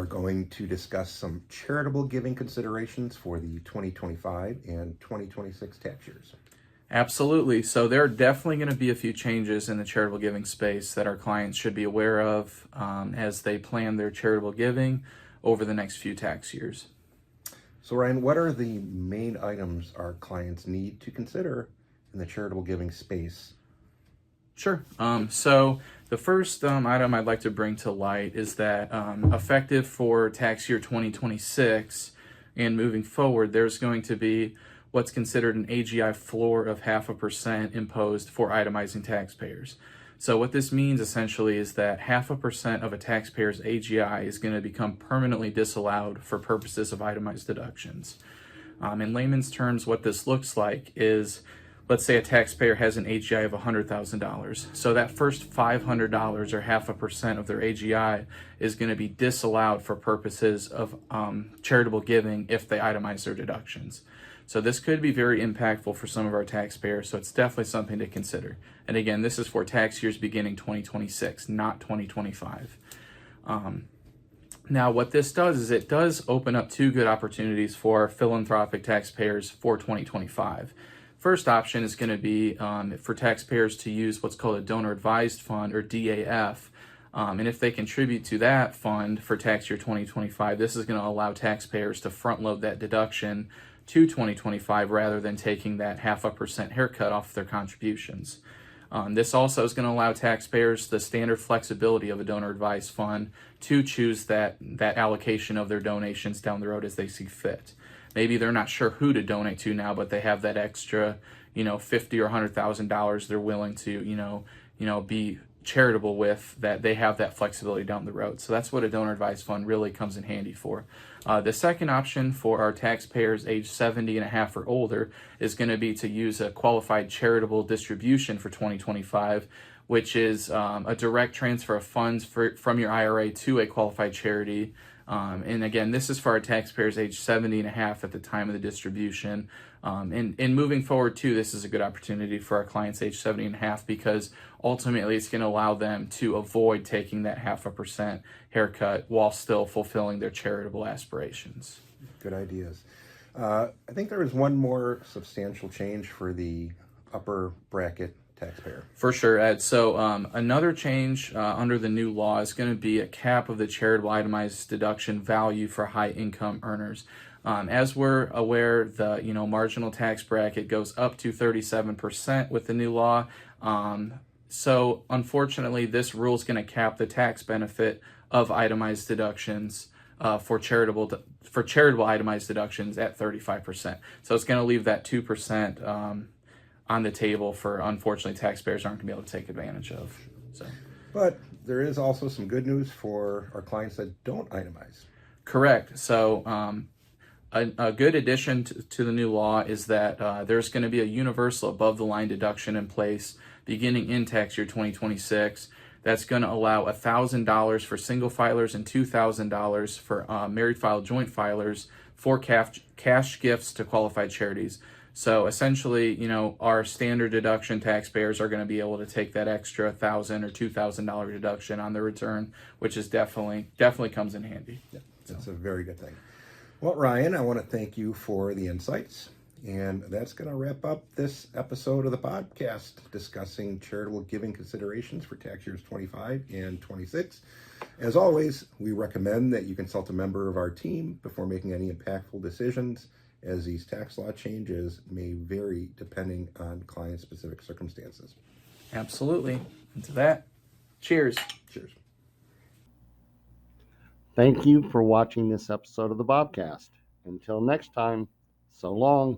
are going to discuss some charitable giving considerations for the 2025 and 2026 tax years. Absolutely. So there are definitely going to be a few changes in the charitable giving space that our clients should be aware of as they plan their charitable giving over the next few tax years. So Ryan, what are the main items our clients need to consider in the charitable giving space? Sure. So the first item I'd like to bring to light is that effective for tax year 2026 and moving forward, there's going to be what's considered an AGI floor of 0.5% imposed for itemizing taxpayers. So what this means essentially is that 0.5% of a taxpayer's AGI is going to become permanently disallowed for purposes of itemized deductions. In layman's terms, what this looks like is, let's say a taxpayer has an AGI of $100,000. So that first $500 or 0.5% of their AGI is going to be disallowed for purposes of charitable giving if they itemize their deductions. So this could be very impactful for some of our taxpayers, so it's definitely something to consider. And again, this is for tax years beginning 2026, not 2025. Now, what this does is it does open up two good opportunities for philanthropic taxpayers for 2025. First option is going to be for taxpayers to use what's called a donor advised fund, or DAF. And if they contribute to that fund for tax year 2025, this is going to allow taxpayers to front load that deduction to 2025 rather than taking that 0.5% haircut off their contributions. This also is going to allow taxpayers the standard flexibility of a donor advised fund to choose that allocation of their donations down the road as they see fit. Maybe they're not sure who to donate to now, but they have that extra, $50,000 or $100,000 they're willing to, be charitable with, that they have that flexibility down the road. So that's what a donor advised fund really comes in handy for. The second option for our taxpayers age 70 and a half or older is going to be to use a qualified charitable distribution for 2025, which is a direct transfer of funds from your IRA to a qualified charity. And again, this is for our taxpayers age 70 and a half at the time of the distribution. And moving forward too, this is a good opportunity for our clients age 70 and a half, because ultimately it's going to allow them to avoid taking that 0.5% haircut while still fulfilling their charitable aspirations. Good ideas. I think there is one more substantial change for the upper bracket taxpayer. For sure, Ed. So another change under the new law is going to be a cap of the charitable itemized deduction value for high income earners. As we're aware, the marginal tax bracket goes up to 37% with the new law. So unfortunately, this rule is going to cap the tax benefit of itemized deductions for charitable itemized deductions at 35%. So it's going to leave that 2% on the table for, unfortunately, taxpayers aren't going to be able to take advantage of. So, but there is also some good news for our clients that don't itemize. Correct. So a good addition to the new law is that there's going to be a universal above the line deduction in place beginning in tax year 2026. That's going to allow $1,000 for single filers and $2,000 for married file joint filers for cash gifts to qualified charities. So essentially, our standard deduction taxpayers are going to be able to take that extra $1,000 or $2,000 deduction on their return, which is definitely comes in handy. Yeah, that's a very good thing. Well, Ryan, I want to thank you for the insights, and that's going to wrap up this episode of the podcast discussing charitable giving considerations for tax years 25 and 26. As always, we recommend that you consult a member of our team before making any impactful decisions, as these tax law changes may vary depending on client-specific circumstances. Absolutely. And to that, cheers. Cheers. Thank you for watching this episode of the BOBCAST. Until next time, so long.